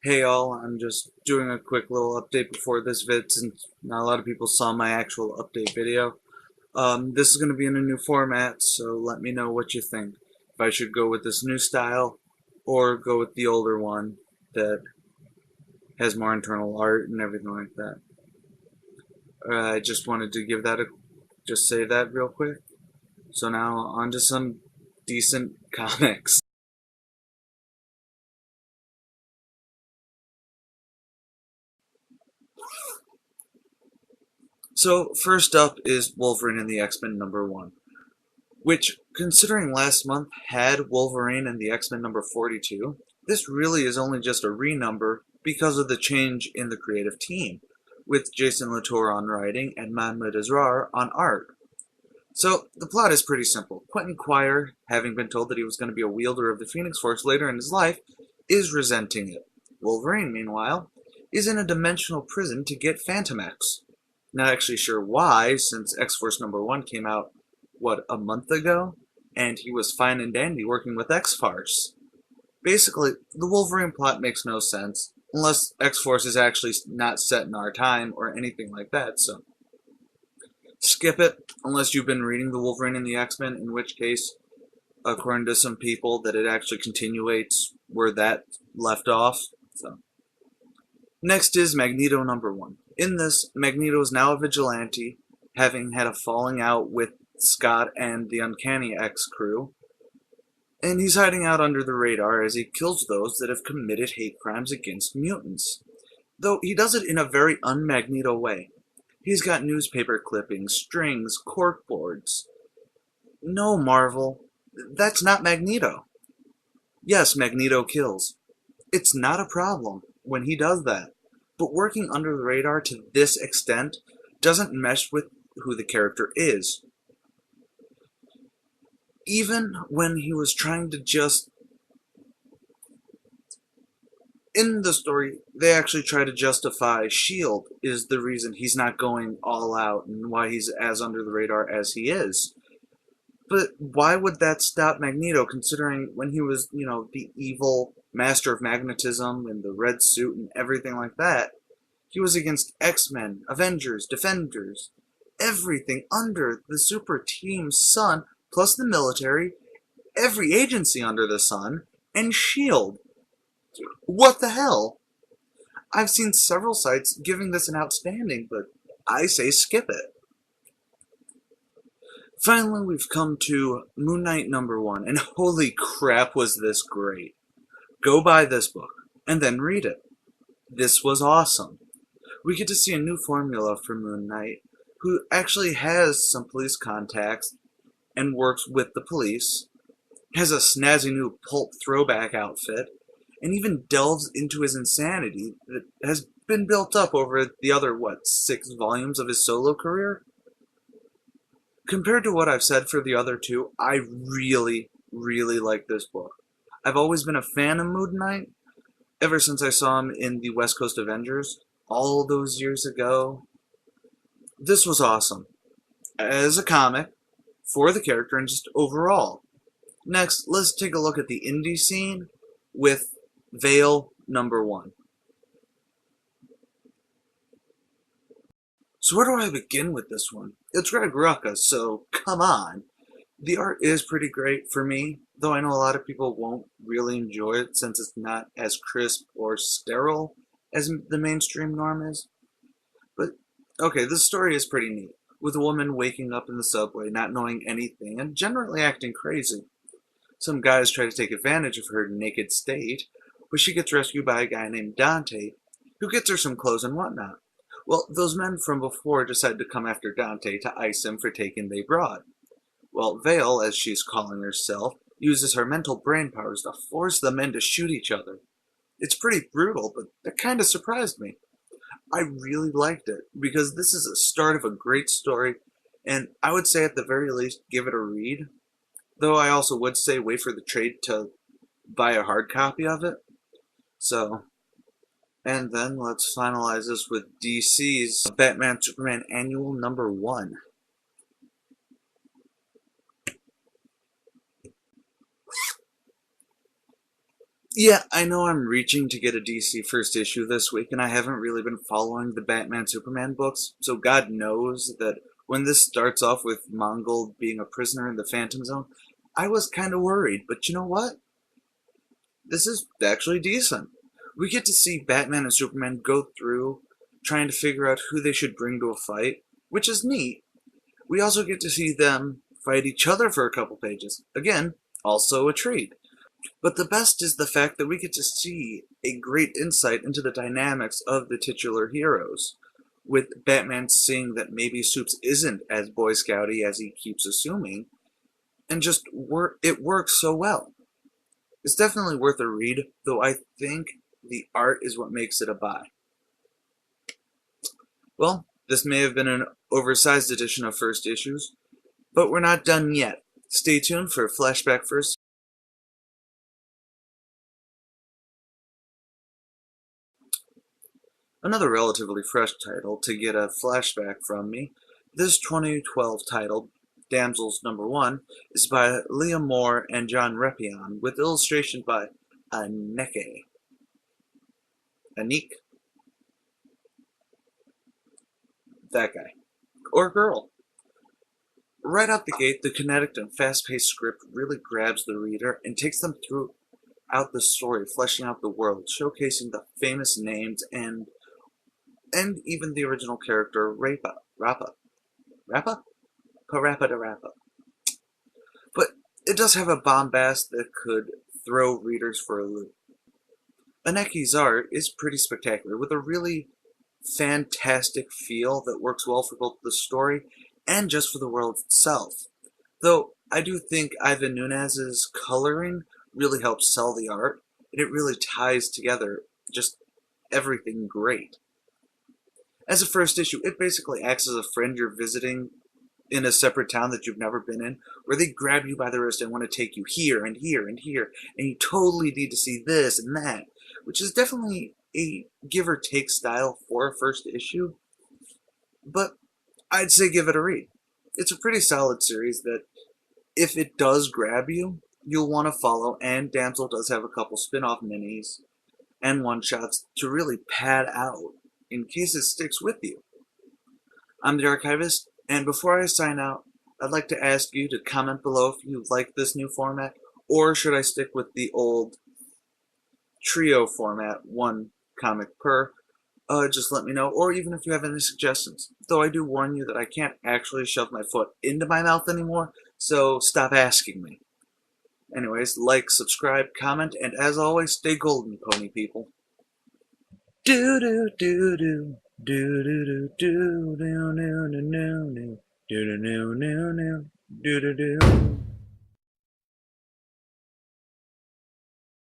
Hey all, I'm just doing a quick little update before this vid since not a lot of people saw my actual update video. This is going to be in a new format, so let me know what you think. If I should go with this new style or go with the older one that has more internal art and everything like that. I just wanted to just say that real quick. So now on to some decent comics. So first up is Wolverine and the X-Men #1. Which, considering last month had Wolverine and the X-Men #42, this really is only just a renumber because of the change in the creative team, with Jason Latour on writing and Mahmoud Asrar on art. So, the plot is pretty simple. Quentin Quire, having been told that he was going to be a wielder of the Phoenix Force later in his life, is resenting it. Wolverine, meanwhile, is in a dimensional prison to get Phantom X. Not actually sure why, since X-Force #1 came out a month ago? And he was fine and dandy working with X-Force. Basically, the Wolverine plot makes no sense, unless X-Force is actually not set in our time or anything like that, so skip it, unless you've been reading the Wolverine and the X-Men, in which case, according to some people, that it actually continuates where that left off. So, next is Magneto #1. In this, Magneto is now a vigilante, having had a falling out with Scott and the Uncanny X crew, and he's hiding out under the radar as he kills those that have committed hate crimes against mutants. Though he does it in a very un-Magneto way. He's got newspaper clippings, strings, corkboards. No, Marvel, that's not Magneto. Yes, Magneto kills. It's not a problem when he does that, but working under the radar to this extent doesn't mesh with who the character is. Even when he was trying to just... In the story, they actually try to justify S.H.I.E.L.D. is the reason he's not going all out and why he's as under the radar as he is. But why would that stop Magneto, considering when he was, the evil master of magnetism and the red suit and everything like that, he was against X-Men, Avengers, Defenders, everything under the super team's sun, plus the military, every agency under the sun, and S.H.I.E.L.D. What the hell? I've seen several sites giving this an outstanding, but I say skip it. Finally, we've come to Moon Knight #1, and holy crap was this great. Go buy this book, and then read it. This was awesome. We get to see a new formula for Moon Knight, who actually has some police contacts and works with the police, has a snazzy new pulp throwback outfit, and even delves into his insanity that has been built up over the other, 6 volumes of his solo career? Compared to what I've said for the other two, I really, really like this book. I've always been a fan of Moon Knight, ever since I saw him in the West Coast Avengers, all those years ago. This was awesome. As a comic, for the character, and just overall. Next, let's take a look at the indie scene with Veil #1. So where do I begin with this one? It's Greg Rucka, so come on. The art is pretty great for me, though I know a lot of people won't really enjoy it since it's not as crisp or sterile as the mainstream norm is. But, okay, this story is pretty neat, with a woman waking up in the subway, not knowing anything, and generally acting crazy. Some guys try to take advantage of her naked state, but she gets rescued by a guy named Dante, who gets her some clothes and whatnot. Well, those men from before decide to come after Dante to ice him for taking they brought. Well, Vale, as she's calling herself, uses her mental brain powers to force the men to shoot each other. It's pretty brutal, but that kind of surprised me. I really liked it, because this is the start of a great story, and I would say at the very least, give it a read. Though I also would say wait for the trade to buy a hard copy of it. So, and then let's finalize this with DC's Batman Superman Annual #1. Yeah, I know I'm reaching to get a DC first issue this week, and I haven't really been following the Batman Superman books, so God knows that when this starts off with Mongol being a prisoner in the Phantom Zone, I was kind of worried, but you know what? This is actually decent. We get to see Batman and Superman go through trying to figure out who they should bring to a fight, which is neat. We also get to see them fight each other for a couple pages. Again, also a treat. But the best is the fact that we get to see a great insight into the dynamics of the titular heroes, with Batman seeing that maybe Supes isn't as Boy Scouty as he keeps assuming, and just it works so well. It's definitely worth a read, though I think the art is what makes it a buy. Well, this may have been an oversized edition of First Issues, but we're not done yet. Stay tuned for Flashback First. Another relatively fresh title to get a flashback from me. This 2012 title, Damsels #1, is by Liam Moore and John Repion, with illustrations by Anik, that guy, or girl. Right out the gate, the kinetic and fast-paced script really grabs the reader and takes them throughout the story, fleshing out the world, showcasing the famous names and even the original character Rappa, Parappa da Rappa. But it does have a bombast that could throw readers for a loop. Aneki's art is pretty spectacular, with a really fantastic feel that works well for both the story and just for the world itself. Though I do think Ivan Nunes's coloring really helps sell the art, and it really ties together just everything great. As a first issue, it basically acts as a friend you're visiting in a separate town that you've never been in, where they grab you by the wrist and want to take you here and here and here, and you totally need to see this and that, which is definitely a give or take style for a first issue, but I'd say give it a read. It's a pretty solid series that, if it does grab you, you'll want to follow, and Damsel does have a couple spin-off minis and one-shots to really pad out in case it sticks with you. I'm the Archivist, and before I sign out, I'd like to ask you to comment below if you like this new format, or should I stick with the old trio format, one comic per? Just let me know, or even if you have any suggestions. Though I do warn you that I can't actually shove my foot into my mouth anymore, so stop asking me. Anyways, like, subscribe, comment, and as always, stay golden, pony people. Do do do do do do do do do do do do do do do do do do do do.